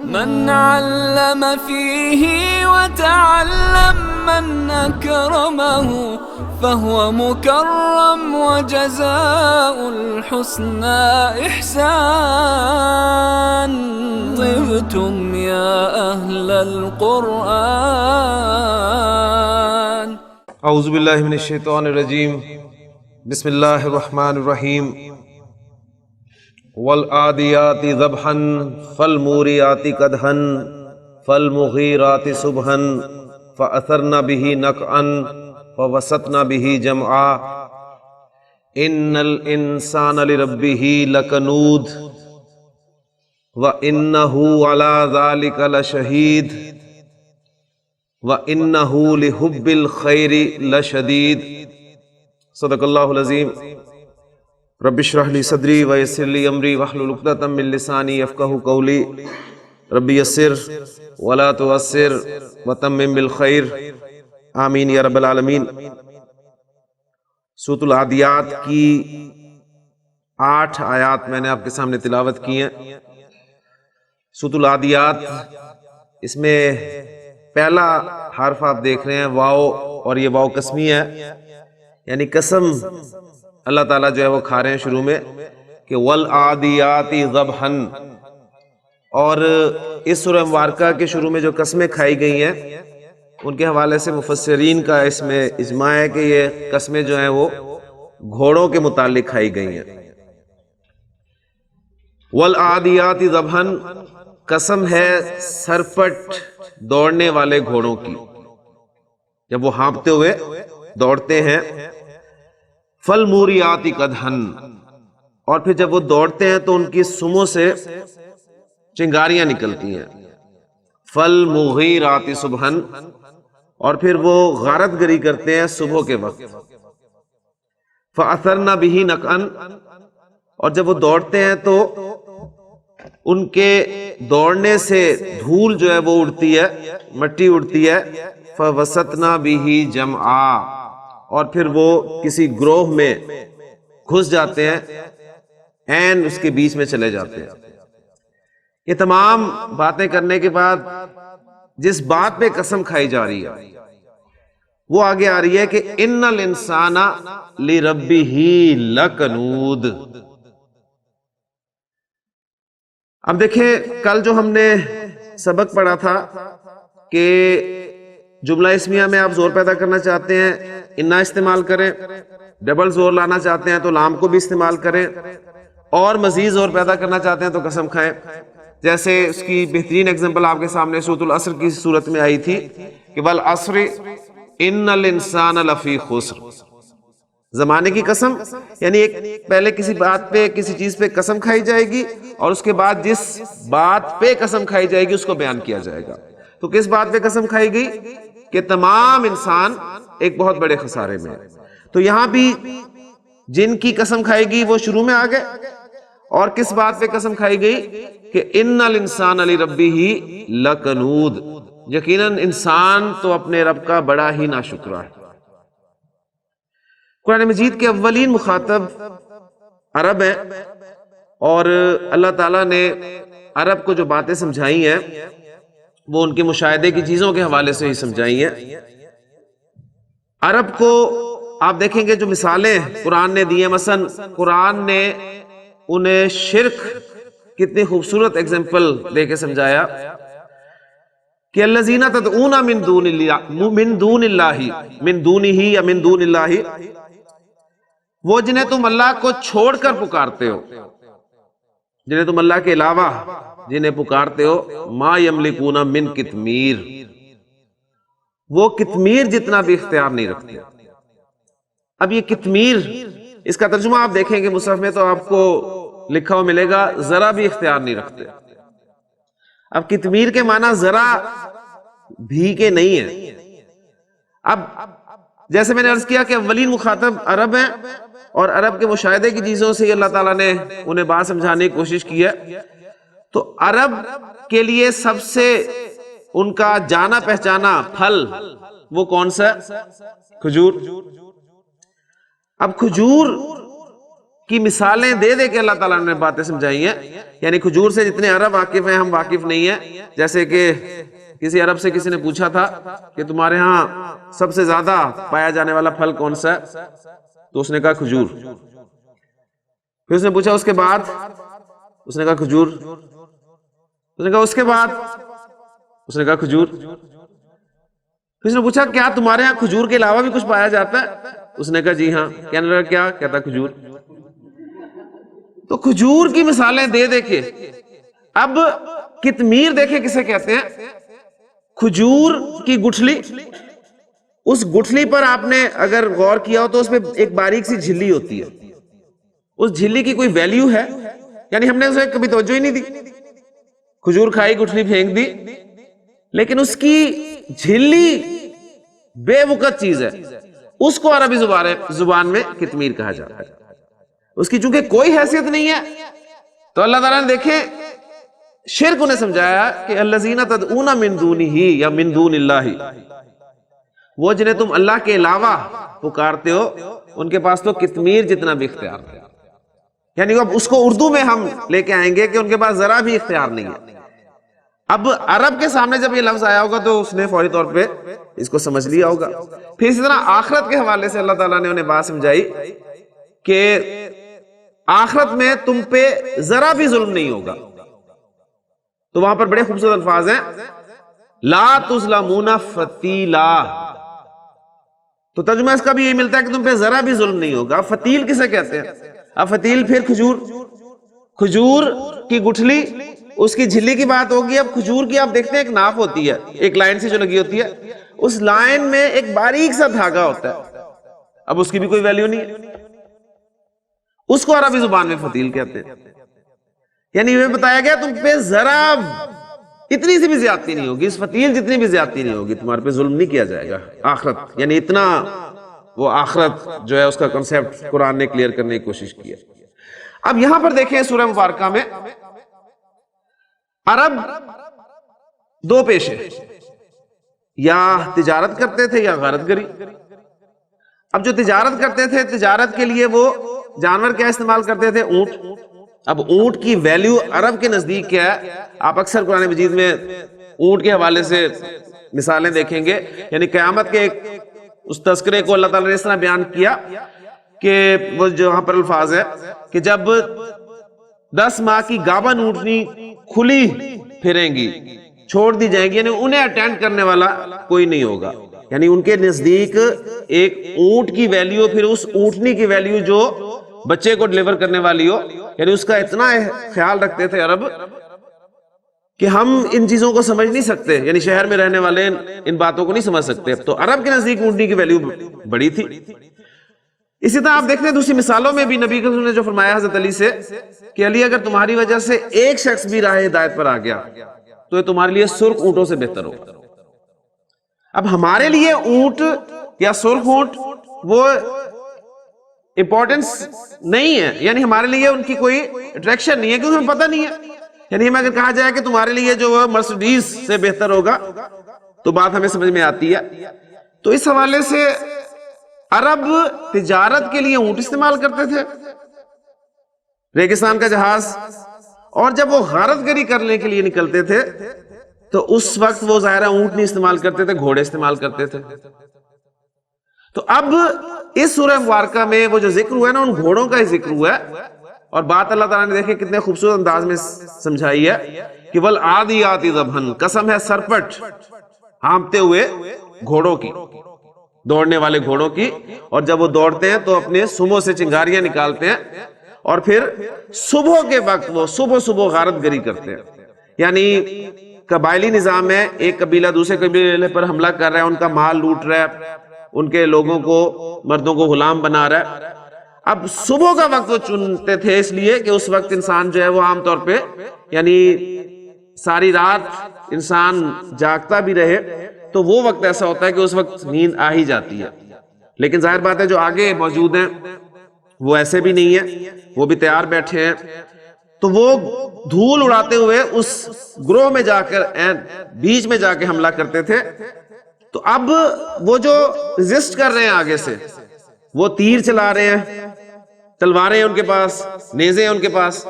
من علم فيه وتعلم من أكرمه فهو مكرم وجزاء الحسنى إحسان. طبتم يا أهل القرآن. اعوذ باللہ من الشیطان الرجیم. بسم اللہ الرحمن الرحیم. والعادیات ضبحا فالموریات قدحا فالمغیرات صبحا فأثرن به نقعا فوسطن به جمعا ان الانسان لربه لکنود وانه على ذلك لشہید وَإِنَّهُ لِحُبِّ الْخَيْرِ لَشَدِيدٌ. صدق اللہ العظیم. رب اشرح لی صدری ویسر لی امری واحلل عقدۃ من لسانی یفقہوا قولی. رب یسر ولا تعسر وتمم بالخیر. آمین یا رب العالمین. سورۃ العادیات کی 8 آیات میں نے آپ کے سامنے تلاوت کی ہیں. سورۃ العادیات، اس میں پہلا حرف آپ دیکھ رہے ہیں واو، اور یہ واو قسمی ہے، یعنی قسم اللہ تعالیٰ جو ہے وہ کھا رہے ہیں شروع میں کہ والعادیات ضبحا. اور اس سورہ مبارکہ کے شروع میں جو قسمیں کھائی گئی ہیں ان کے حوالے سے مفسرین کا اس میں اجماع ہے کہ یہ قسمیں جو ہیں وہ گھوڑوں کے متعلق کھائی گئی ہیں. والعادیات ضبحا قسم ہے سرپٹ دوڑنے والے گھوڑوں کی، جب وہ ہانپتے ہوئے دوڑتے ہیں. فالموریات قدحا، اور پھر جب وہ دوڑتے ہیں تو ان کی سموں سے چنگاریاں نکلتی ہیں. فالمغیرات صبحا، اور پھر وہ غارت گری کرتے ہیں صبح کے وقت. فاثرن به نقعا، اور جب وہ دوڑتے ہیں تو ان کے دوڑنے سے دھول جو ہے وہ اڑتی ہے، مٹی اڑتی ہے. فوسطنا به جمعا، اور پھر وہ کسی گروہ میں گھس جاتے ہیں، عین اس کے بیچ میں چلے جاتے ہیں. یہ تمام باتیں کرنے کے بعد جس بات پہ قسم کھائی جا رہی ہے وہ آگے آ رہی ہے کہ ان الانسان لربہ لکنود. اب دیکھیں، کل جو ہم نے سبق پڑھا تھا کہ جملہ اسمیہ میں آپ زور پیدا کرنا چاہتے ہیں انا استعمال کریں، ڈبل زور لانا چاہتے ہیں تو لام کو بھی استعمال کریں، اور مزید زور پیدا کرنا چاہتے ہیں تو قسم کھائیں. جیسے اس کی بہترین اگزامپل آپ کے سامنے سورۃ العصر کی صورت میں آئی تھی کہ والعصر ان الانسان لفی خسر. زمانے کی قسم، یعنی ایک پہلے کسی بات پہ کسی چیز پہ قسم کھائی جائے گی اور اس کے بعد جس بات پہ قسم کھائی جائے گی اس کو بیان کیا جائے گا. تو کس بات پہ قسم کھائی گئی؟ کہ تمام انسان ایک بہت بڑے خسارے میں. تو یہاں بھی جن کی قسم کھائی گئی وہ شروع میں آ گئے، اور کس بات پہ قسم کھائی گئی کہ ان الانسان لربہ لکنود. یقیناً انسان تو اپنے رب کا بڑا ہی ناشکرا ہے. قرآن مجید کے اولین مخاطب عرب ہیں، اور اللہ تعالیٰ نے عرب کو جو باتیں سمجھائی ہیں وہ ان کے مشاہدے کی چیزوں کے حوالے سے ہی سمجھائی ہیں. عرب کو آپ دیکھیں گے جو مثالیں قرآن نے دی ہیں، مثلا قرآن نے انہیں شرک کتنی خوبصورت اگزامپل دے کے سمجھایا کہ الذین تدعون من دون اللہ، وہ جنہیں تم اللہ کو چھوڑ کر پکارتے ہو، جنہیں تم اللہ کے علاوہ جنہیں پکارتے ہو، ما یملکون من قطمیر، وہ قطمیر جتنا بھی اختیار نہیں رکھتے. اب یہ قطمیر، اس کا ترجمہ آپ دیکھیں گے مصحف میں تو آپ کو لکھا ہوا ملے گا ذرا بھی اختیار نہیں رکھتے. اب قطمیر کے معنی ذرا بھی کے نہیں ہیں. اب جیسے میں نے عرض کیا کہ اولین مخاطب عرب ہیں، اور عرب کے مشاہدے کی چیزوں سے اللہ تعالیٰ نے انہیں بات سمجھانے کی کوشش کی ہے. تو عرب کے لیے سب سے ان کا جانا پہچانا پھل وہ کون سا ہے؟ کھجور. اب کھجور کی مثالیں دے دے کے اللہ تعالیٰ نے باتیں سمجھائی ہیں. یعنی کھجور سے جتنے عرب واقف ہیں ہم واقف نہیں ہیں. جیسے کہ کسی عرب سے کسی نے پوچھا تھا کہ تمہارے ہاں سب سے زیادہ پایا جانے والا پھل کون سا ہے؟ تو اس نے کہا کھجور. پھر اس نے پوچھا اس کے بعد؟ اس نے کہا کھجور. اس نے کہا اس کے بعد؟ اس نے کہا کھجور. پھر اس نے پوچھا کیا تمہارے ہاں کھجور کے علاوہ بھی کچھ پایا جاتا ہے؟ اس نے کہا جی ہاں. کہنے لگا کیا؟ کہتا کھجور. تو کھجور کی مثالیں دے دے کے. اب قطمیر دیکھیں کسے کہتے ہیں؟ کھجور کی گٹھلی. اس گٹھلی پر آپ نے اگر غور کیا ہو تو اس پہ ایک باریک سی جھلی ہوتی ہے. اس جھلی کی کوئی ویلیو ہے؟ یعنی ہم نے اسے کبھی توجہ ہی نہیں دی. کھجور کھائی، گٹھلی پھینک دی، لیکن اس کی جھلی بے وقت چیز ہے. اس کو عربی زبان میں قطمیر کہا جاتا ہے. اس کی چونکہ کوئی حیثیت نہیں ہے تو اللہ تعالیٰ نے دیکھیں شرک انہیں سمجھایا کہ الذین تدعون من دونہ یا من دون اللہ، وہ جنہیں تم اللہ کے علاوہ پکارتے ہو ان کے پاس تو قطمیر جتنا بھی اختیار ہے. یعنی اب اس کو اردو میں ہم لے کے آئیں گے کہ ان کے پاس ذرا بھی اختیار نہیں ہے. اب عرب کے سامنے جب یہ لفظ آیا ہوگا تو اس نے فوری طور پہ اس کو سمجھ لیا ہوگا. پھر اسی طرح آخرت کے حوالے سے اللہ تعالیٰ نے انہیں بات سمجھائی کہ آخرت میں تم پہ ذرا بھی ظلم نہیں ہوگا. تو وہاں پر بڑے خوبصورت الفاظ ہیں، لا تظلمون فتیلا. تو ترجمہ اس کا بھی یہی ملتا ہے کہ تم پہ ذرا بھی ظلم نہیں ہوگا. فتیل کسے کہتے ہیں؟ اب فتیل پھر کھجور. کھجور کی گٹھلی، اس کی جھلی کی بات ہوگی. اب کھجور کی آپ دیکھتے ہیں ایک ناف ہوتی ہے، ایک لائن سی جو لگی ہوتی ہے، اس لائن میں ایک باریک سا دھاگا ہوتا ہے. اب اس کی بھی کوئی ویلیو نہیں ہے. اس کو عربی زبان میں فتیل کہتے ہیں. یعنی یہ بتایا گیا تم پہ ذرا اتنی سی بھی زیادتی نہیں ہوگی، اس فتیل جتنی بھی زیادتی نہیں ہوگی، تمہارے پہ ظلم نہیں کیا جائے گا. آخرت یعنی اتنا وہ آخرت جو ہے اس کا کنسیپٹ قرآن نے کلیئر کرنے کی کوشش کی ہے. اب یہاں پر دیکھیں سورہ مبارکہ میں عرب دو پیشے، یا تجارت کرتے تھے یا غارت گری. اب جو تجارت کرتے تھے، تجارت کے لیے وہ جانور کیا استعمال کرتے تھے؟ اونٹ. اب اونٹ کی ویلیو عرب کے نزدیک کیا ہے؟ آپ اکثر قرآن مجید میں اونٹ کے حوالے سے مثالیں دیکھیں گے. یعنی قیامت کے اس تذکرے کو اللہ تعالیٰ نے اس طرح بیان کیا کہ وہ جو یہاں پر الفاظ ہے کہ جب 10 ماہ کی گابن اونٹنی کھلی پھریں گی، چھوڑ دی جائیں گی، یعنی انہیں اٹینڈ کرنے والا کوئی نہیں ہوگا. یعنی ان کے نزدیک ایک اونٹ کی ویلیو پھر اس اونٹنی کی ویلیو جو بچے کو ڈلیور کرنے والی ہو، یعنی اس کا اتنا خیال رکھتے تھے عرب کہ ہم ان چیزوں کو سمجھ نہیں سکتے. یعنی شہر میں رہنے والے ان باتوں کو نہیں سمجھ سکتے. تو عرب کے نزدیک اونٹنی کی ویلیو بڑی تھی. اسی طرح آپ دیکھتے ہیں دوسری مثالوں میں بھی نبی نے جو فرمایا حضرت علی سے کہ علی اگر تمہاری وجہ سے ایک شخص بھی راہ ہدایت پر آ گیا تو یہ تمہارے لیے سرخ اونٹوں سے بہتر ہوگا. اب ہمارے لیے اونٹ یا سرخ اونٹ وہ امپورٹنس نہیں ہے، یعنی ہمارے لیے ان کی کوئی اٹریکشن نہیں ہے کیونکہ ہمیں پتہ نہیں ہے. یعنی ہمیں اگر کہا جائے کہ تمہارے لیے جو مرسڈیز سے بہتر ہوگا تو بات ہمیں سمجھ میں آتی ہے. تو اس حوالے سے عرب تجارت کے لیے اونٹ استعمال کرتے تھے، ریگستان کا جہاز. اور جب وہ غارت گری کرنے کے لیے نکلتے تھے تو اس وقت وہ ظاہرہ اونٹ نہیں استعمال کرتے تھے، گھوڑے استعمال کرتے تھے. تو اب اس سورہ مبارکہ میں وہ جو ذکر ہوا ہے نا، ان گھوڑوں کا ہی ذکر ہوا ہے. اور بات اللہ تعالیٰ نے دیکھے کتنے خوبصورت انداز میں سمجھائی ہے کہ والعادیات ضبحا، قسم ہے سرپٹ ہانپتے ہوئے گھوڑوں کی، دوڑنے والے گھوڑوں کی. اور جب وہ دوڑتے ہیں تو اپنے سموں سے چنگاریاں نکالتے ہیں اور پھر صبح کے وقت وہ صبح غارت گری کرتے ہیں. یعنی قبائلی نظام ہے، ایک قبیلہ دوسرے قبیلے پر حملہ کر رہا ہے، ان کا مال لوٹ رہا ہے، ان کے لوگوں کو، مردوں کو غلام بنا رہا ہے. اب صبح کا وقت وہ چنتے تھے اس لیے کہ اس وقت انسان جو ہے وہ عام طور پہ یعنی ساری رات انسان جاگتا بھی رہے تو وہ وقت ایسا ہوتا ہے کہ اس وقت نیند آ ہی جاتی ہے. لیکن ظاہر بات ہے جو آگے موجود ہیں وہ ایسے بھی نہیں ہیں، وہ بھی تیار بیٹھے ہیں. تو وہ دھول اڑاتے ہوئے اس گروہ میں جا کر بیچ میں جا کے حملہ کرتے تھے. تو اب وہ جو ریزسٹ کر رہے ہیں آگے سے، وہ تیر چلا رہے ہیں، تلواریں ہیں ان کے پاس، نیزے ہیں ان کے پاس،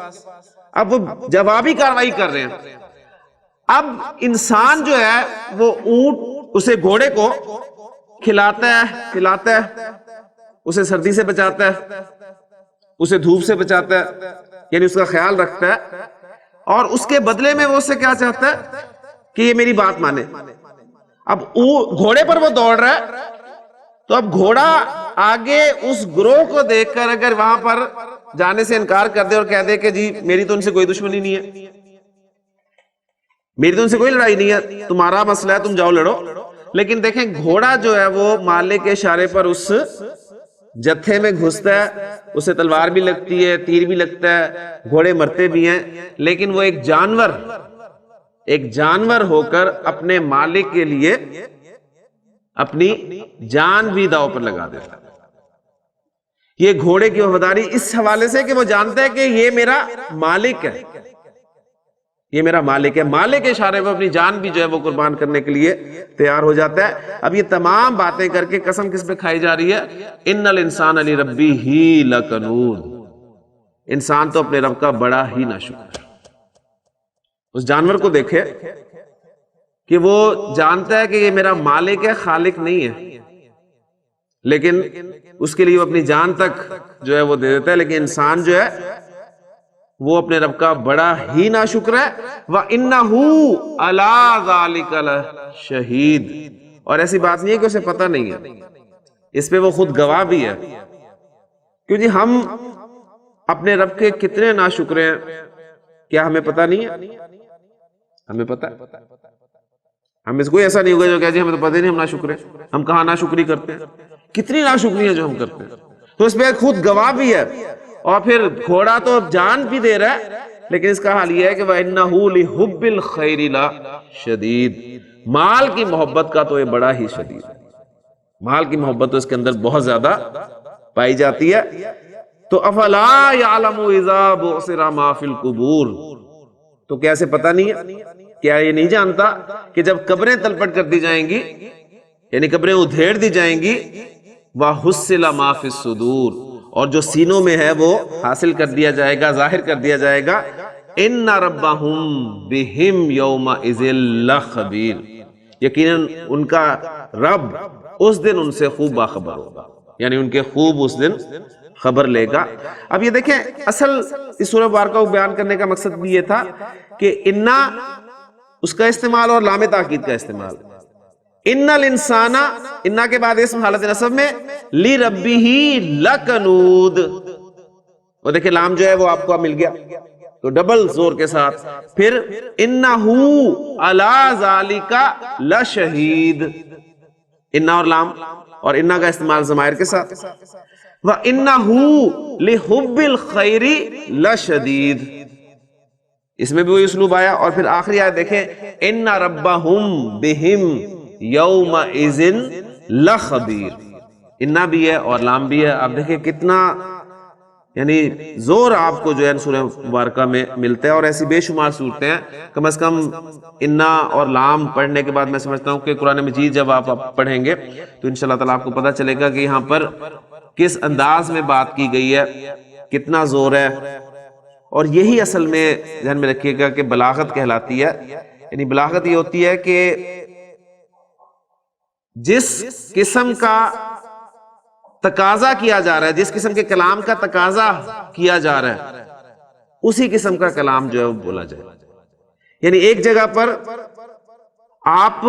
اب وہ جوابی کاروائی کر رہے ہیں. اب انسان جو ہے وہ اونٹ اسے گھوڑے کو کھلاتا ہے، اسے سردی سے بچاتا ہے، اسے دھوپ سے بچاتا ہے، یعنی اس کا خیال رکھتا ہے، اور اس کے بدلے میں وہ اس سے کیا چاہتا ہے کہ یہ میری بات مانے. اب گھوڑے پر وہ دوڑ رہا ہے، تو اب گھوڑا آگے اس گروہ کو دیکھ کر اگر وہاں پر جانے سے انکار کر دے اور کہہ دے کہ جی میری تو ان سے کوئی دشمنی نہیں ہے، میری تو ان سے کوئی لڑائی نہیں ہے، تمہارا مسئلہ ہے، تم جاؤ لڑو. لیکن دیکھیں گھوڑا جو ہے وہ مالک کے اشارے پر اس جتھے میں گھستا ہے، اسے تلوار بھی لگتی ہے، تیر بھی لگتا ہے، گھوڑے مرتے بھی ہیں، لیکن وہ ایک جانور ہو کر اپنے مالک کے لیے اپنی جان بھی داؤ پر لگا دیتا ہے. یہ گھوڑے کی وفاداری اس حوالے سے کہ وہ جانتا ہے کہ یہ میرا مالک ہے، یہ میرا مالک ہے، مالک کے اشارے پر اپنی جان بھی جو ہے وہ قربان کرنے کے لیے تیار ہو جاتا ہے. اب یہ تمام باتیں کر کے قسم کس پہ کھائی جا رہی ہے؟ ان الانسان لربہ لکنود، انسان تو اپنے رب کا بڑا ہی ناشکر ہے. اس جانور کو دیکھے کہ وہ جانتا ہے کہ یہ میرا مالک ہے، خالق نہیں ہے، لیکن اس کے لیے وہ اپنی جان تک جو ہے وہ دے دیتا ہے. لیکن انسان جو ہے وہ اپنے رب کا بڑا ہی ناشکر ہے. وَإِنَّهُ عَلَىٰ ذَلِكَ لَشَهِيدٌ، اور ایسی بات نہیں ہے کہ اسے پتہ نہیں ہے، اس پہ وہ خود گواہ بھی ہے. کیونکہ ہم اپنے رب کے کتنے ناشکر ہیں، کیا ہمیں پتہ نہیں ہے؟ ہمیں پتہ ہے. ہم اس کو ایسا نہیں ہوگا جو کہ جی ہمیں تو پتہ نہیں ہم ناشکر ہیں. ہم کہاں ناشکری کرتے ہیں، کتنی ناشکری ہے جو ہم کرتے ہیں. تو اس پہ خود گواہ بھی ہے. اور پھر گھوڑا تو جان بھی دے رہا ہے، لیکن اس کا حال یہ ہے کہ وَإِنَّهُ لِحُبِّ الْخَيْرِ لَشَدِيدٌ، مال کی محبت کا تو یہ بڑا ہی شدید ہے. مال کی محبت تو اس کے اندر بہت زیادہ پائی جاتی ہے. تو افلا یعلم اذا بعثر ما فی القبور، تو کیا اسے پتہ نہیں ہے، کیا یہ نہیں جانتا کہ جب قبریں تلپٹ کر دی جائیں گی، یعنی قبریں ادھیڑ دی جائیں گی، وَحُصِّلَ مَا فِي الصُّدُورِ، اور جو سینوں میں ہے وہ حاصل کر دیا جائے گا، ظاہر کر دیا جائے گا. ان ربہم بہم یومئذ لخبیر، یقیناً ان کا رب اس دن ان سے خوب باخبر ہوگا، یعنی ان کے خوب اس دن خبر لے گا. اب یہ دیکھیں اصل اس سورہ مبارکہ کو بیان کرنے کا مقصد بھی یہ تھا کہ انا اس کا استعمال اور لام تاکید کا استعمال. ان الانسان، انا کے بعد اسم حالت نصب میں، لربہ لکنود، وہ دیکھیں لام جو ہے وہ آپ کو اب مل گیا تو ڈبل زور کے ساتھ. پھر انہ علی ذالک لشہید، انا اور لام اور انا کا استعمال ضمائر کے ساتھ. وَإِنَّهُ لِحُبِّ الْخَيْرِ لَشَدِيدٌ، اس میں بھی وہی اسلوب آیا. اور پھر آخری آیت دیکھیں، اِنَّ رَبَّهُمْ بِهِمْ يَوْمَئِذٍ لَخَبِيرٌ، انا بھی ہے اور لام بھی ہے. آپ دیکھیں کتنا یعنی زور آپ کو جو ہے سورہ مبارکہ میں ملتا ہے. اور ایسی بے شمار صورتیں ہیں، کم از کم انا اور لام پڑھنے کے بعد میں سمجھتا ہوں کہ قرآن مجید جب آپ پڑھیں گے تو انشاءاللہ تعالیٰ آپ کو پتہ چلے گا کہ یہاں پر کس انداز میں بات کی گئی ہے، کتنا زور ہے. اور یہی اصل میں ذہن میں رکھیے گا کہ بلاغت کہلاتی ہے. یعنی بلاغت یہ ہوتی ہے کہ جس قسم کا تقاضا کیا جا رہا ہے، جس قسم کے کلام کا تقاضا کیا جا رہا ہے، اسی قسم کا کلام جو ہے وہ بولا جائے. یعنی ایک جگہ پر آپ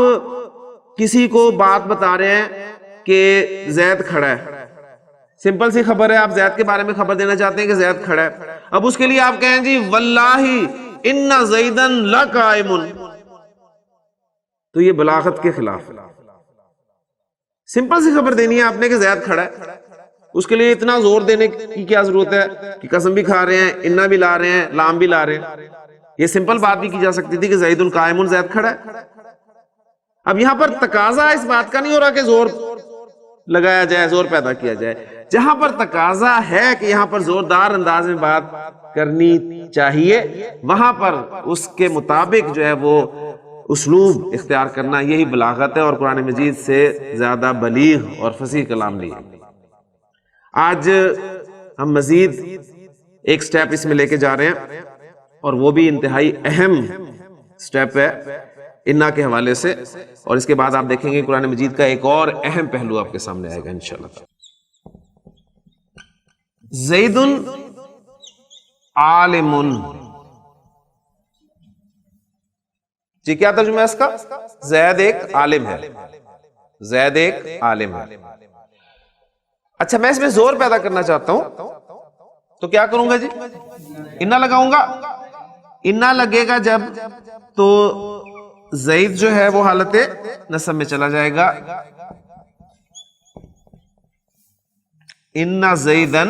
کسی کو بات بتا رہے ہیں کہ زید کھڑا ہے، سمپل سی خبر ہے، آپ زید کے بارے میں خبر دینا چاہتے ہیں کہ زید کھڑا ہے. اب اس کے لیے آپ کہیں جی واللہ ان زیدن لقائم، تو یہ بلاغت کے خلاف ہے. سمپل سی خبر دینی ہے آپ نے کہ زید کھڑا ہے، اس کے لیے اتنا زور دینے کی کیا ضرورت ہے کہ قسم بھی کھا رہے ہیں، انا بھی لا رہے ہیں، لام بھی لا رہے ہیں. یہ سمپل بات بھی کی جا سکتی تھی کہ زید قائم، زید کھڑا ہے. اب یہاں پر تقاضا اس بات کا نہیں ہو رہا کہ زور لگایا جائے، زور پیدا کیا جائے. جہاں پر تقاضا ہے کہ یہاں پر زوردار انداز میں بات کرنی چاہیے، وہاں پر اس کے مطابق جو ہے وہ اسلوب اختیار کرنا، یہی بلاغت ہے. اور قرآن مجید سے زیادہ بلیغ اور فصیح کلام نہیں ہے. آج ہم مزید ایک سٹیپ اس میں لے کے جا رہے ہیں اور وہ بھی انتہائی اہم سٹیپ ہے انا کے حوالے سے، اور اس کے بعد آپ دیکھیں گے قرآن مجید کا ایک اور اہم پہلو آپ کے سامنے آئے گا انشاءاللہ۔ زید عالم، جی کیا ترجمہ ہے اس کا؟ زید ایک عالم ہے، زید ایک عالم ہے۔ اچھا میں اس میں زور پیدا کرنا چاہتا ہوں تو کیا کروں گا جی؟ انا لگاؤں گا، انا لگے گا جب تو زید جو ہے وہ حالت نصب میں چلا جائے گا، انا زیدن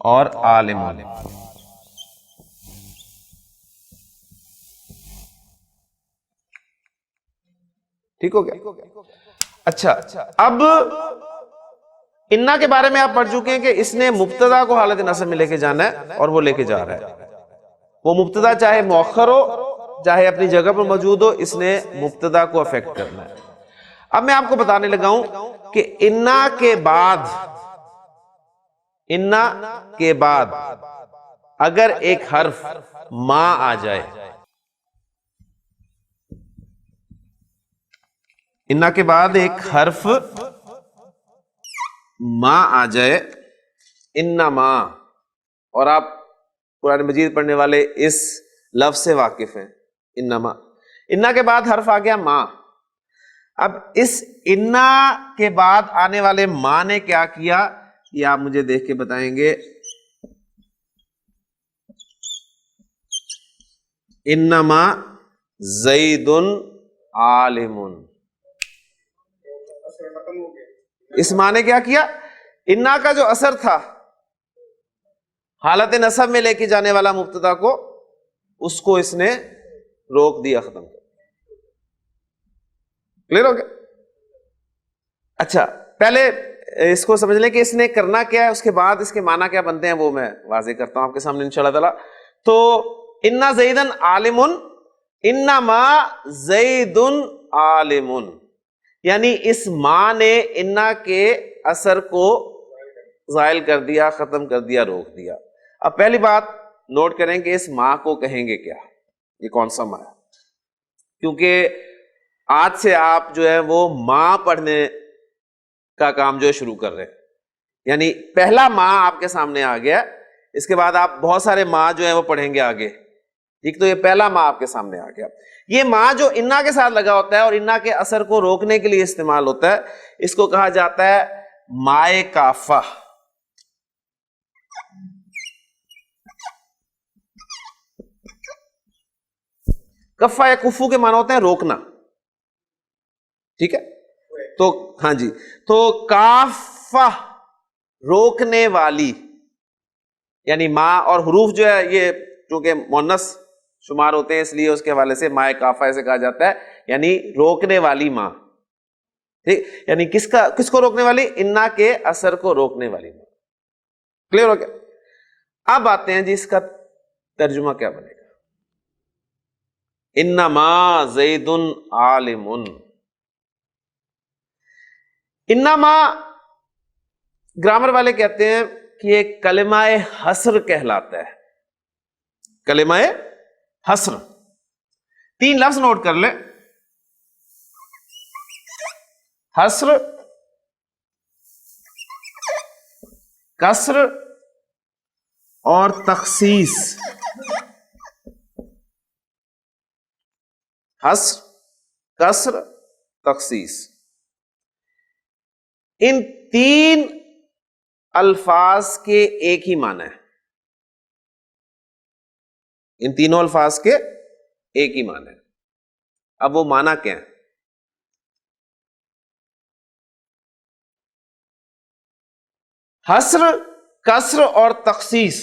اور عالم۔ ٹھیک ہو گیا؟ اچھا اب انا کے بارے میں آپ پڑھ چکے ہیں کہ اس نے مبتدا کو حالت نصب میں لے کے جانا ہے اور وہ لے کے جا رہا ہے۔ وہ مبتدا چاہے مؤخر ہو چاہے اپنی جگہ پر موجود ہو، اس نے مبتدا کو افیکٹ کرنا ہے۔ اب میں آپ کو بتانے لگا ہوں کہ انا کے بعد اگر ایک حرف ما آ جائے، انا کے بعد ایک حرف ما آ جائے، انما، اور آپ قرآن مجید پڑھنے والے اس لفظ سے واقف ہیں، انما، انا کے بعد حرف آ گیا ما۔ اب اس انا کے بعد آنے والے ما نے کیا کیا یہ آپ مجھے دیکھ کے بتائیں گے۔ انما زید عالم، اس ماں نے کیا کیا؟ انا کا جو اثر تھا حالت نصب میں لے کے جانے والا مبتدا کو، اس کو اس نے روک دیا، ختم کر دیا۔ کلیئر ہو گیا؟ اچھا پہلے اس کو سمجھ لیں کہ اس نے کرنا کیا ہے، اس کے بعد اس کے معنی کیا بنتے ہیں وہ میں واضح کرتا ہوں آپ کے سامنے انشاءاللہ تعالی۔ تو انا زیدن عالم، انما زید عالم، یعنی اس ماں نے انا کے اثر کو زائل کر دیا، ختم کر دیا، روک دیا۔ اب پہلی بات نوٹ کریں کہ اس ماں کو کہیں گے کیا، یہ کون سا ماں ہے؟ کیونکہ آج سے آپ جو ہے وہ ماں پڑھنے کا کام جو ہے شروع کر رہے ہیں، یعنی پہلا ماں آپ کے سامنے آ گیا، اس کے بعد آپ بہت سارے ماں جو ہیں وہ پڑھیں گے آگے، ٹھیک؟ تو یہ پہلا ماں آپ کے سامنے آ گیا۔ یہ ماں جو انا کے ساتھ لگا ہوتا ہے اور انا کے اثر کو روکنے کے لیے استعمال ہوتا ہے، اس کو کہا جاتا ہے مائے کافہ۔ کفہ یا کفو کے معنی ہوتے ہیں روکنا، ٹھیک ہے؟ تو ہاں جی، تو کافہ روکنے والی، یعنی ماں، اور حروف جو ہے یہ چونکہ مؤنث شمار ہوتے ہیں اس لیے اس کے حوالے سے مائے کافہ ایسے کہا جاتا ہے، یعنی روکنے والی ماں، ٹھیک؟ یعنی کس کو روکنے والی؟ انا کے اثر کو روکنے والی ماں۔ کلیئر ہو گیا؟ اب آتے ہیں جی اس کا ترجمہ کیا بنے گا۔ انما زید عالم، انما گرامر والے کہتے ہیں کہ یہ کلمہ حصر کہلاتا ہے، کلمہ حصر۔ تین لفظ نوٹ کر لیں، حصر، کسر اور تخصیص۔ حصر، کسر، تخصیص، ان تین الفاظ کے ایک ہی معنی ہے، ان تینوں الفاظ کے ایک ہی معنی ہے۔ اب وہ معنی کیا ہے؟ حصر، کسر اور تخصیص،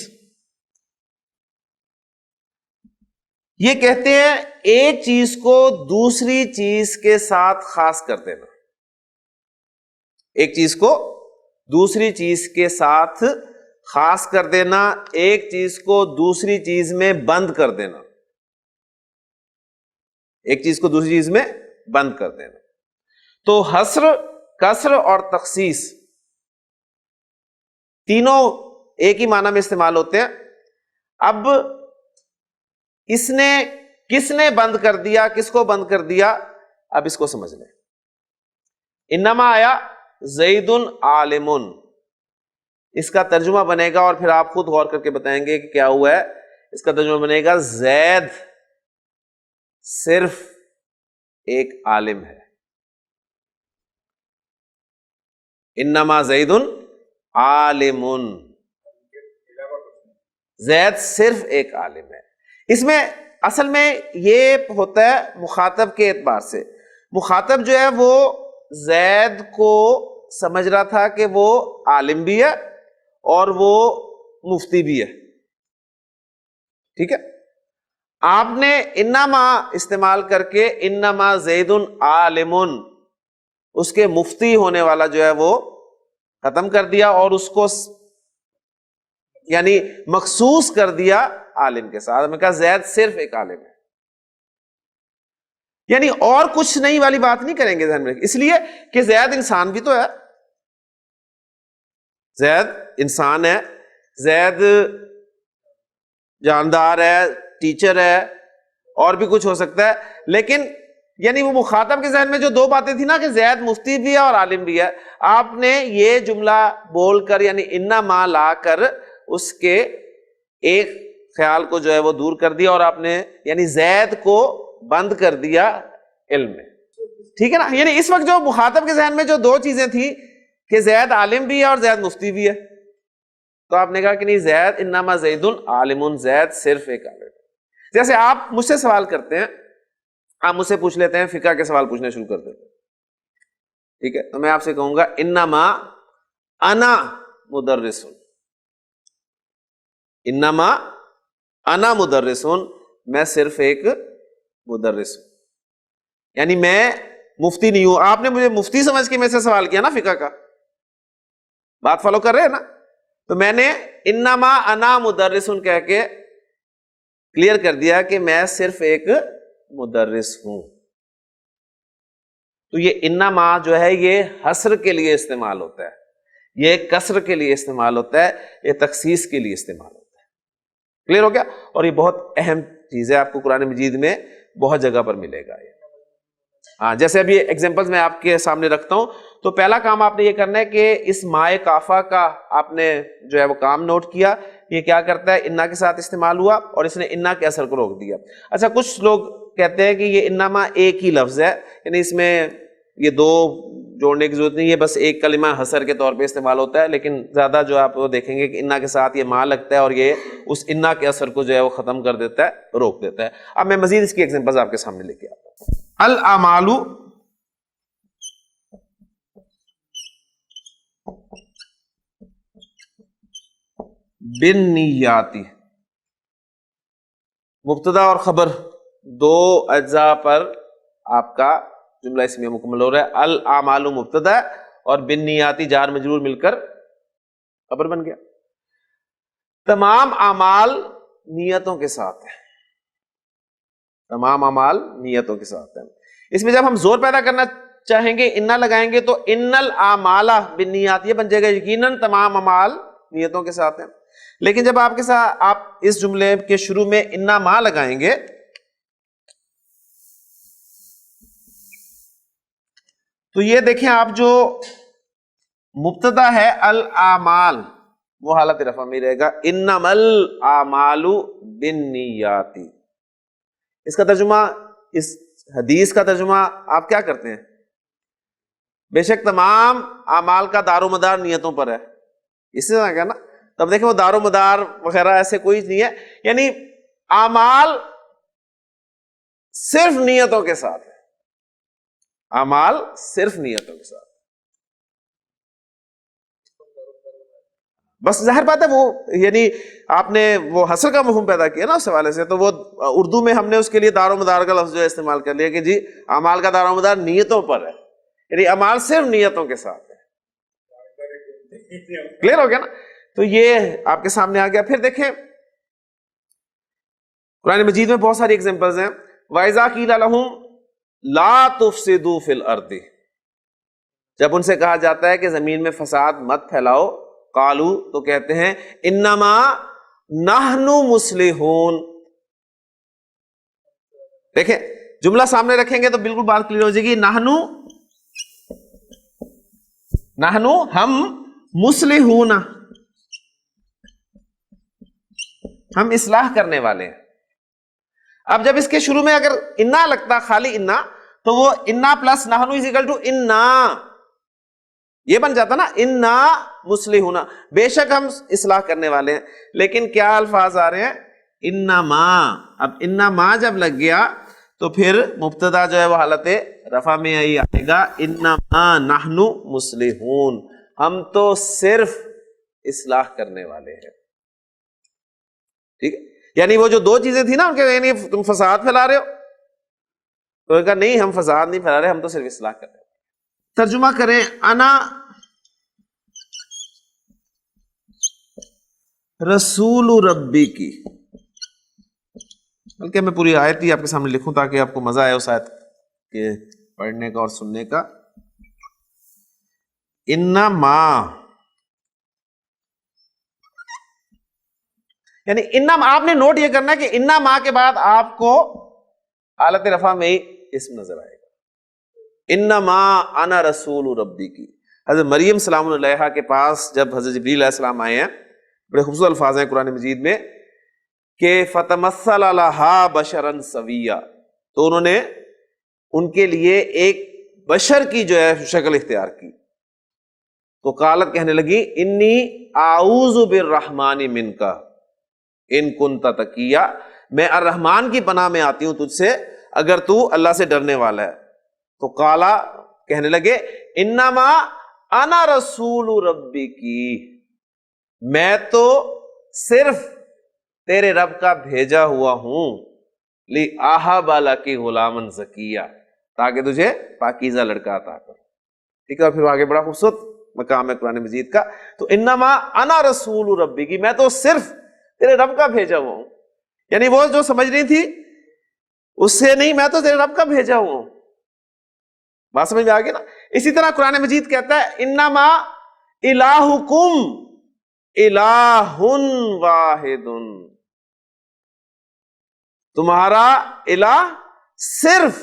یہ کہتے ہیں ایک چیز کو دوسری چیز کے ساتھ خاص کر دینا، ایک چیز کو دوسری چیز کے ساتھ خاص کر دینا، ایک چیز کو دوسری چیز میں بند کر دینا، ایک چیز کو دوسری چیز میں بند کر دینا۔ تو حصر، کسر اور تخصیص تینوں ایک ہی معنی میں استعمال ہوتے ہیں. اب اس نے کس نے بند کر دیا, کس کو بند کر دیا, اب اس کو سمجھ لیں. انما آیا زید عالم, اس کا ترجمہ بنے گا, اور پھر آپ خود غور کر کے بتائیں گے کہ کیا ہوا ہے. اس کا ترجمہ بنے گا زید صرف ایک عالم ہے. انما زید عالم, زید صرف ایک عالم ہے. اس میں اصل میں یہ ہوتا ہے مخاطب کے اعتبار سے. مخاطب جو ہے وہ زید کو سمجھ رہا تھا کہ وہ عالم بھی ہے اور وہ مفتی بھی ہے. ٹھیک ہے, آپ نے انما استعمال کر کے انما زید عالم, اس کے مفتی ہونے والا جو ہے وہ ختم کر دیا, اور اس کو یعنی مخصوص کر دیا عالم کے ساتھ. میں کہا زید صرف ایک عالم ہے, یعنی اور کچھ نہیں والی بات نہیں کریں گے ذہن میں, اس لیے کہ زید انسان بھی تو ہے, زید انسان ہے, زید جاندار ہے, ٹیچر ہے, اور بھی کچھ ہو سکتا ہے. لیکن یعنی وہ مخاطب کے ذہن میں جو دو باتیں تھی نا کہ زید مفتی بھی ہے اور عالم بھی ہے, آپ نے یہ جملہ بول کر یعنی انما لا کر اس کے ایک خیال کو جو ہے وہ دور کر دیا, اور آپ نے یعنی زید کو بند کر دیا علم میں. ٹھیک ہے نا, یعنی اس وقت جو مخاطب کے ذہن میں جو دو چیزیں تھیں کہ زید عالم بھی ہے اور زید مفتی بھی ہے, تو آپ نے کہا کہ نہیں, زید انما زید عالم, زید صرف ایک عالم. جیسے آپ مجھ سے سوال کرتے ہیں, آپ مجھ سے پوچھ لیتے ہیں, فقہ کے سوال پوچھنے شروع کر دیتے ہیں. ٹھیک ہے, تو میں آپ سے کہوں گا انما انا مدرس, انما انا مدرس, میں صرف ایک مدرس ہوں, یعنی میں مفتی نہیں ہوں. آپ نے مجھے مفتی سمجھ کے میں سے سوال کیا نا فقہ کا, بات فالو کر رہے ہیں نا, تو میں نے انما انا مدرس کہہ کے کلیئر کر دیا کہ میں صرف ایک مدرس ہوں. تو یہ انما جو ہے یہ حصر کے لیے استعمال ہوتا ہے, یہ کسر کے لیے استعمال ہوتا ہے, یہ تخصیص کے لیے استعمال ہوتا ہے. کلیئر ہو گیا؟ اور یہ بہت اہم چیز ہے, آپ کو قرآن مجید میں بہت جگہ پر ملے گا یہ. ہاں, جیسے ابھی ایگزامپلز میں آپ کے سامنے رکھتا ہوں, تو پہلا کام آپ نے یہ کرنا ہے کہ اس مائے کافہ کا آپ نے جو ہے وہ کام نوٹ کیا. یہ کیا کرتا ہے, انا کے ساتھ استعمال ہوا اور اس نے انا کے اثر کو روک دیا. اچھا, کچھ لوگ کہتے ہیں کہ یہ انما ایک ہی لفظ ہے, یعنی اس میں یہ دو جوڑنے کی ضرورت نہیں ہے, بس ایک کلمہ حصر کے طور پہ استعمال ہوتا ہے. لیکن زیادہ جو آپ وہ دیکھیں گے کہ انا کے ساتھ یہ ماں لگتا ہے اور یہ اس انا کے اثر کو جو ہے وہ ختم کر دیتا ہے, روک دیتا ہے. اب میں مزید اس کی ایگزامپلز آپ کے سامنے لے کے آتا ہوں. الاعمال بالنیات, مبتدا اور خبر دو اجزاء پر آپ کا جملہ اسمیہ مکمل ہو رہا ہے. الاعمال مبتدا اور بالنیاتی جار مجرور مل کر خبر بن گیا. تمام اعمال نیتوں کے ساتھ ہیں, تمام اعمال نیتوں کے ساتھ ہیں. اس میں جب ہم زور پیدا کرنا چاہیں گے, انا لگائیں گے, تو ان الاعمال بالنیات یہ بن جائے گا یقیناً تمام اعمال نیتوں کے ساتھ ہیں. لیکن جب آپ کے ساتھ آپ اس جملے کے شروع میں انا ما لگائیں گے, تو یہ دیکھیں آپ جو مبتدا ہے الاعمال وہ حالت رفع میں رہے گا, انما الاعمال بالنیات. اس کا ترجمہ, اس حدیث کا ترجمہ آپ کیا کرتے ہیں؟ بے شک تمام اعمال کا دار و مدار نیتوں پر ہے, اس سے کہا نا. تب دیکھیں وہ دار و مدار وغیرہ ایسے کوئی نہیں ہے, یعنی اعمال صرف نیتوں کے ساتھ ہے, اعمال صرف نیتوں کے ساتھ. بس ظاہر بات ہے وہ یعنی آپ نے وہ حصر کا مفہوم پیدا کیا نا اس حوالے سے, تو وہ اردو میں ہم نے اس کے لیے دار و مدار کا لفظ جو ہے استعمال کر لیا کہ جی اعمال کا دار و مدار نیتوں پر ہے, یعنی اعمال صرف نیتوں کے ساتھ ہے. کلیئر ہو گیا نا؟ تو یہ آپ کے سامنے آ گیا. پھر دیکھیں قرآن مجید میں بہت ساری ایگزامپلز ہیں. وَإِذَا قِيلَ لَهُمْ لَا تُفْسِدُوا فِي الْأَرْضِ, جب ان سے کہا جاتا ہے کہ زمین میں فساد مت پھیلاؤ, قالو تو کہتے ہیں انما نحن مصلحون. دیکھیں جملہ سامنے رکھیں گے تو بالکل بات کلیئر ہو جائے گی. نحن ہم، مصلحون ہم اصلاح کرنے والے ہیں. اب جب اس کے شروع میں اگر انا لگتا، خالی انا، تو وہ انا پلس نحن از اکول ٹو انا، یہ بن جاتا نا انا مصلحون، بے شک ہم اصلاح کرنے والے ہیں. لیکن کیا الفاظ آ رہے ہیں؟ انما. اب انما جب لگ گیا تو پھر مبتدا جو ہے وہ حالت رفع میں آئے گا. انما نحن مصلحون، ہم تو صرف اصلاح کرنے والے ہیں. ٹھیک ہے، یعنی وہ جو دو چیزیں تھیں نا ان کے، یعنی تم فساد پھیلا رہے ہو، تو کہا نہیں ہم فساد نہیں پھیلا رہے، ہم تو صرف اصلاح کر رہے ہیں. ترجمہ کریں انا رسول ربی کی، بلکہ میں پوری آیت ہی آپ کے سامنے لکھوں تاکہ آپ کو مزہ آئے اس آیت کے پڑھنے کا اور سننے کا. انما، یعنی انما، آپ نے نوٹ یہ کرنا ہے کہ انما کے بعد آپ کو حالت رفع میں ہی اسم نظر آئے گا. انما انا رسول ربی کی. حضرت مریم سلام اللہ علیہا کے پاس جب حضرت جبریل علیہ السلام آئے ہیں، بڑے خوبصورت الفاظ ہیں قرآن مجید میں کہ فتمثل لها بشرا سویا، تو انہوں نے ان کے لیے ایک بشر کی جو ہے شکل اختیار کی. تو قالت کہنے لگی انی اعوذ بالرحمن منک ان کنت تقیا، میں الرحمن کی پناہ میں آتی ہوں تجھ سے اگر تو اللہ سے ڈرنے والا ہے. تو قالا کہنے لگے انما انا رسول ربی کی، میں تو صرف تیرے رب کا بھیجا ہوا ہوں، لی اہب لک غلاما زکیا، تاکہ تجھے پاکیزہ لڑکا عطا کروں. ٹھیک ہے، اور پھر آگے بڑا خوبصورت مقام ہے قرآن مجید کا. تو انما انا رسول ربی کی، میں تو صرف تیرے رب کا بھیجا ہوا ہوں. یعنی وہ جو سمجھ رہی تھی اس سے نہیں، میں تو تیرے رب کا بھیجا ہوا ہوں. بات سمجھ میں آ گئی نا. اسی طرح قرآن مجید کہتا ہے انما الہکم الہ واحد، تمہارا الہ صرف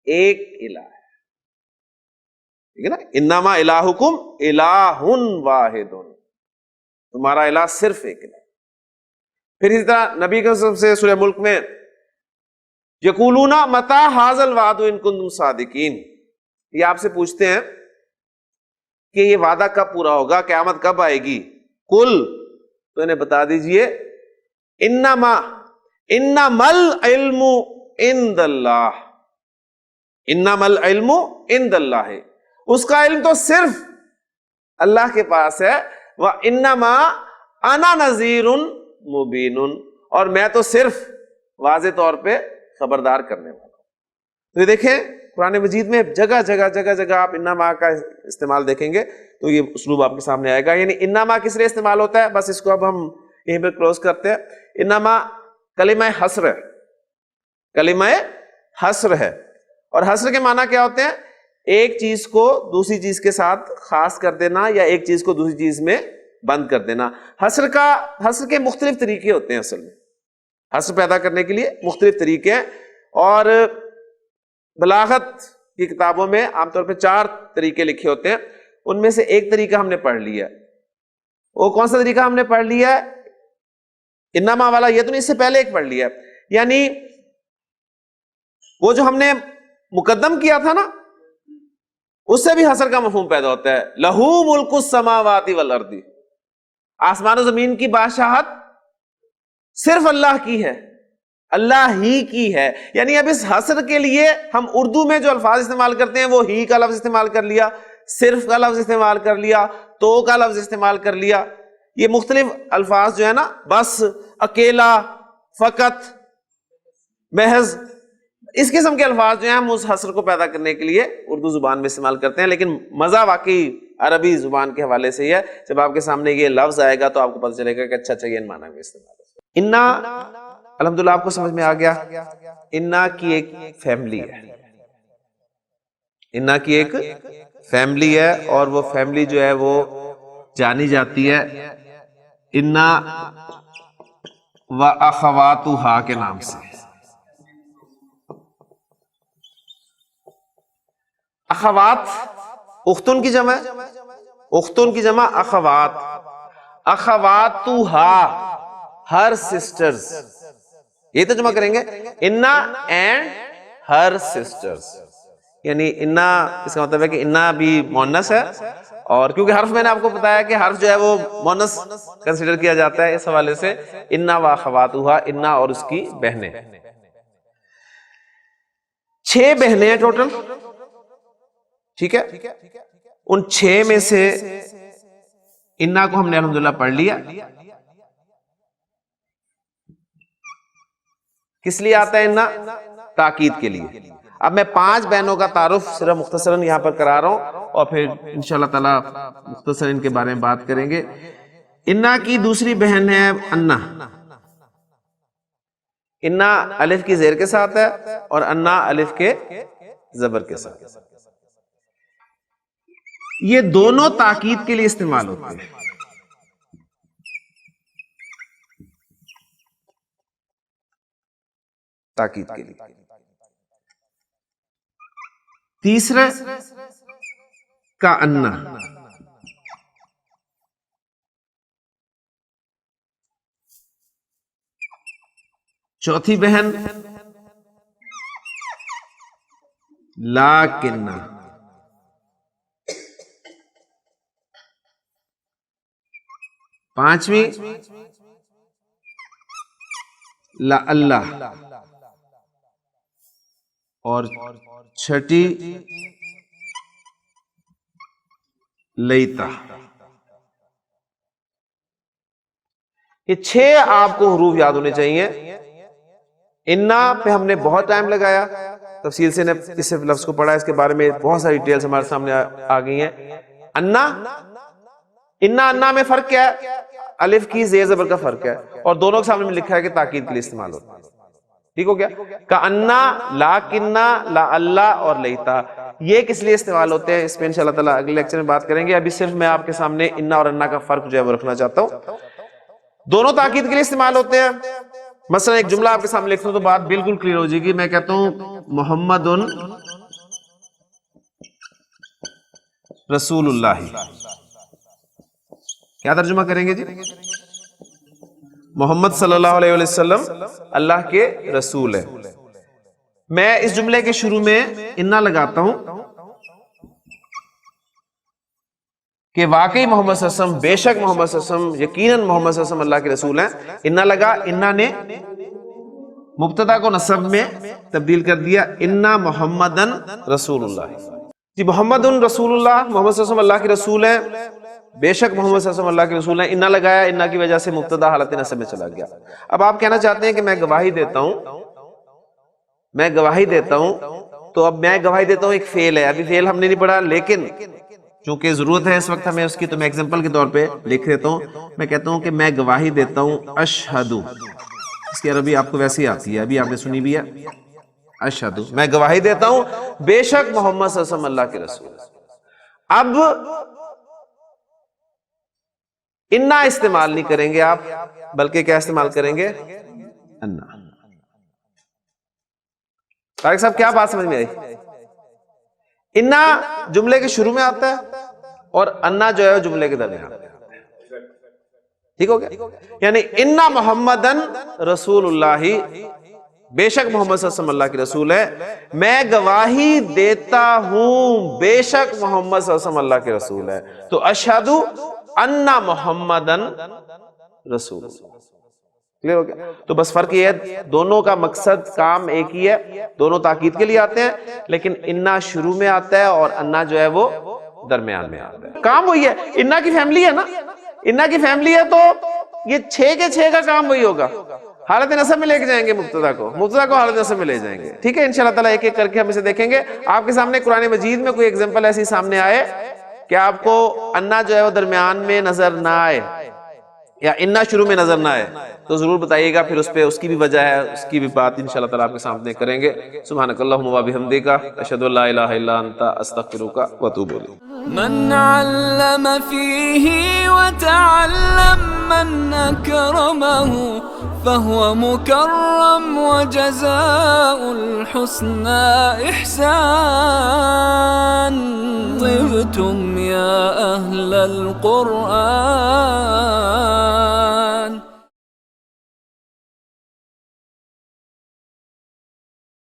ایک الہ ہے. ٹھیک ہے نا، انما الہکم الہ واحد، تمہارا الہ صرف ایک الہ. پھر اسی طرح نبی کے سے سورہ ملک میں یقولون متی ھذا الوعد ان کنتم صادقین، یہ آپ سے پوچھتے ہیں کہ یہ وعدہ کب پورا ہوگا، قیامت کب آئے گی. قل، تو انہیں بتا دیجئے انما العلم عند اللہ، انما العلم عند اللہ، اس کا علم تو صرف اللہ کے پاس ہے. وَإِنَّمَا أَنَا نَذِيرٌ مُبِينٌ، اور میں تو صرف واضح طور پہ خبردار کرنے والا ہوں. تو یہ دیکھیں قرآن مجید میں جگہ جگہ آپ انما کا استعمال دیکھیں گے تو یہ اسلوب آپ کے سامنے آئے گا. یعنی انما کس لیے استعمال ہوتا ہے، بس اس کو اب ہم یہیں پہ کلوز کرتے ہیں. انما کلمہ حصر ہے، کلمہ حصر ہے، اور حصر کے معنی کیا ہوتے ہیں؟ ایک چیز کو دوسری چیز کے ساتھ خاص کر دینا یا ایک چیز کو دوسری چیز میں بند کر دینا. حصر کے مختلف طریقے ہوتے ہیں. اصل میں حصر پیدا کرنے کے لیے مختلف طریقے ہیں، اور بلاغت کی کتابوں میں عام طور پہ 4 طریقے لکھے ہوتے ہیں. ان میں سے ایک طریقہ ہم نے پڑھ لیا. وہ کون سا طریقہ ہم نے پڑھ لیا ہے؟ انما والا. یہ تو نہیں، اس سے پہلے ایک پڑھ لیا. یعنی وہ جو ہم نے مقدم کیا تھا نا، اس سے بھی حصر کا مفہوم پیدا ہوتا ہے. لہو ملک السماوات والارض، آسمان و زمین کی بادشاہت صرف اللہ کی ہے، اللہ ہی کی ہے. یعنی اب اس حصر کے لیے ہم اردو میں جو الفاظ استعمال کرتے ہیں وہ ہی کا لفظ استعمال کر لیا، صرف کا لفظ استعمال کر لیا، تو کا لفظ استعمال کر لیا. یہ مختلف الفاظ جو ہے نا، بس، اکیلا، فقط، محض، اس قسم کے الفاظ جو ہیں ہم اس حصر کو پیدا کرنے کے لیے اردو زبان میں استعمال کرتے ہیں. لیکن مزہ واقعی عربی زبان کے حوالے سے ہی ہے. جب آپ کے سامنے یہ لفظ آئے گا تو آپ کو پتہ چلے گا کہ اچھا یہ ان معنی میں استعمال ہے. انا، الحمدللہ آپ کو سمجھ میں آ گیا. انا کی ایک فیملی ہے، انا کی ایک فیملی ہے، اور وہ فیملی جو ہے وہ جانی جاتی ہے انا و اخواتہا کے نام سے. اخوات اختن کی جمع ہے، اختن کی جمع اخوات. اخواتہا ہر سسٹرز، یہ ترجمہ کریں گے انا اینڈ ہر سسٹرز. یعنی انا اس کا مطلب ہے کہ انا بھی مؤنث ہے، اور کیونکہ حرف میں نے آپ کو بتایا کہ حرف جو ہے وہ مؤنث کنسیڈر کیا جاتا ہے، اس حوالے سے انا و اخواتہا، انا اور اس کی بہنیں. 6 بہنیں ہیں ٹوٹل، ٹھیک ہے. ان 6 میں سے انا کو ہم نے الحمدللہ پڑھ لیا. کس لیے آتا ہے انا؟ تاکید کے لیے. اب میں 5 بہنوں کا تعارف صرف مختصراً یہاں پر کرا رہا ہوں، اور پھر انشاءاللہ تعالی مختصراً ان کے بارے میں بات کریں گے. انا کی دوسری بہن ہے انا. انا الف کی زیر کے ساتھ ہے اور انا الف کے زبر کے ساتھ. یہ دونوں تاکید کے لیے استعمال ہوتے ہیں. تاکید کے لیے. تیسرا کا انا، چوتھی بہن لاکن، پانچویں لا اللہ، اور چھٹی لیتا. یہ 6 آپ کو حروف یاد ہونے چاہیے. انا پہ ہم نے بہت ٹائم لگایا، تفصیل سے اس لفظ کو پڑھا، اس کے بارے میں بہت ساری ڈیٹیلز ہمارے سامنے آ گئی ہیں. انا میں فرق کیا ہے؟ الف کی زیر زبر کا فرق ہے، اور دونوں کے سامنے میں لکھا ہے کہ تاکید کے لیے استعمال ہوتا ہے. ٹھیک ہو گیا؟ کأنا، لاکنہ، لا اللہ اور لیتا، یہ کس لیے استعمال ہوتے ہیں اس پہ انشاءاللہ تعالیٰ اگلے لیکچر میں بات کریں گے. ابھی صرف میں آپ کے سامنے انا اور انا کا فرق جو ہے وہ رکھنا چاہتا ہوں. دونوں تاکید کے لیے استعمال ہوتے ہیں. مثلا ایک جملہ آپ کے سامنے لکھتا ہوں تو بات بالکل کلیئر ہو جائے گی. میں کہتا ہوں محمد رسول اللہ، کیا ترجمہ کریں گے جی؟ محمد صلی اللہ علیہ وسلم اللہ کے رسول ہے. میں اس جملے کے شروع میں انا لگاتا ہوں کہ واقعی محمد صلی اللہ علیہ وسلم، بے شک محمد صلی اللہ علیہ وسلم، یقیناً محمد صلی اللہ علیہ وسلم اللہ کے رسول ہیں. انا لگا، انا نے مبتدا کو نصب میں تبدیل کر دیا، انا محمدن رسول اللہ. جی محمد رسول اللہ، محمد صلی اللہ علیہ وسلم اللہ کے رسول ہیں، بے شک محمد صلی اللہ علیہ وسلم اللہ کے رسول ہیں. انا لگایا، انا کی وجہ سے مبتدا حالت نصب میں چلا گیا. اب آپ کہنا چاہتے ہیں کہ میں گواہی دیتا ہوں، میں گواہی دیتا ہوں، تو اب میں گواہی دیتا ہوں ایک فعل ہے. ابھی فعل ہم نے نہیں پڑھا، لیکن چونکہ ضرورت ہے اس وقت ہمیں اس کی، تو میں ایگزامپل کے طور پہ لکھ دیتا ہوں. میں کہتا ہوں کہ میں گواہی دیتا ہوں اشہدو، اس کی عربی آپ کو ویسے ہی آتی ہے، ابھی آپ نے سنی بھی ہے. اشہدو، میں گواہی دیتا ہوں بے شک محمد صلی اللہ علیہ وسلم اللہ کے رسول. اب انا استعمال نہیں کریں گے آپ، بلکہ کیا استعمال کریں گے؟ انا. طارق صاحب کیا بات سمجھ میں آئی؟ انا جملے کے شروع میں آتا ہے اور انا جو ہے جملے کے درمیان. ٹھیک ہو گیا؟ یعنی انا محمدن رسول اللہ، بے شک محمد صلی اللہ علیہ وسلم اللہ کے رسول ہے. میں گواہی دیتا ہوں بے شک محمد صلی اللہ علیہ وسلم اللہ کے رسول ہے. تو اشہد ان محمدن رسول. کلیئر ہو گیا؟ تو بس فرق یہ ہے، دونوں کا مقصد کام ایک ہی ہے، دونوں تاکید کے لیے آتے ہیں، لیکن انا شروع میں آتا ہے اور انا جو ہے وہ درمیان میں آتا ہے. کام وہی ہے، انا کی فیملی ہے نا، انا کی فیملی ہے تو یہ 6 کے 6 کا کام وہی ہوگا. حالت نصب میں لے کے جائیں گے مبتدا کو حالت نصب میں لے جائیں گے. ٹھیک ہے؟ انشاءاللہ تعالیٰ ایک ایک کر کے ہم اسے دیکھیں گے. آپ کے سامنے قرآن مجید میں کوئی ایگزامپل ایسی سامنے آئے کہ آپ کو انا جو ہے وہ درمیان میں نظر نہ آئے، یا انا شروع میں نظر نہ آئے تو ضرور بتائیے گا، پھر اس کی بھی وجہ ہے، اس کی بھی بات انشاءاللہ تعالیٰ آپ کے سامنے کریں گے۔ سبحانک اللہم و بحمدک، اشہد ان لا الہ الا انت، استغفرک و اتوب الیک۔ من علم فيه وتعلم من أكرمه فهو مكرم، وجزاء الحسنى إحسان. طبتم يا أهل القرآن.